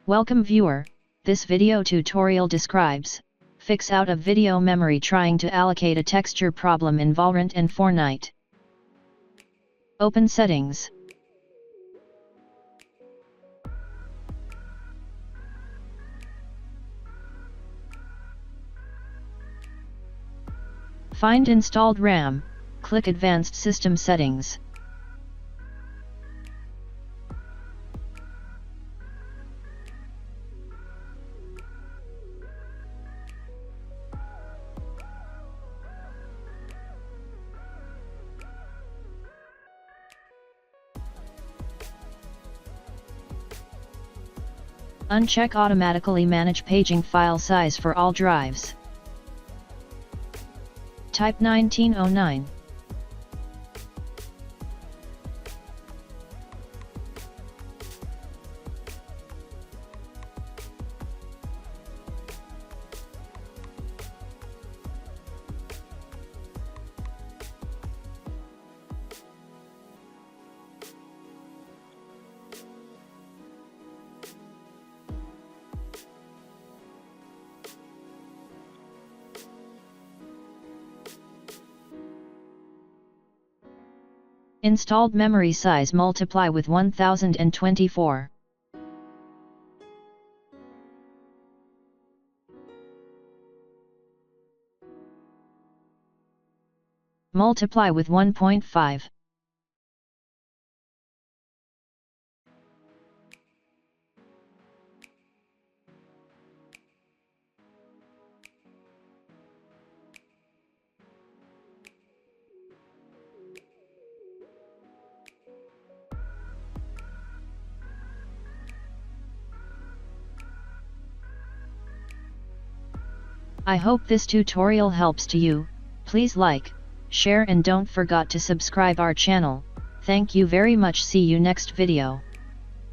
Welcome viewer, this video tutorial describes, fix out of video memory trying to allocate a texture problem in Volrant and Fortnite. Open settings. Find installed RAM, click Advanced System Settings. Uncheck Automatically Manage Paging File Size for all drives. Type 1909. Installed memory size multiply with 1024. Multiply with 1.5. I hope this tutorial helps to you. Please like, share and don't forget to subscribe our channel. Thank you very much. See you next video.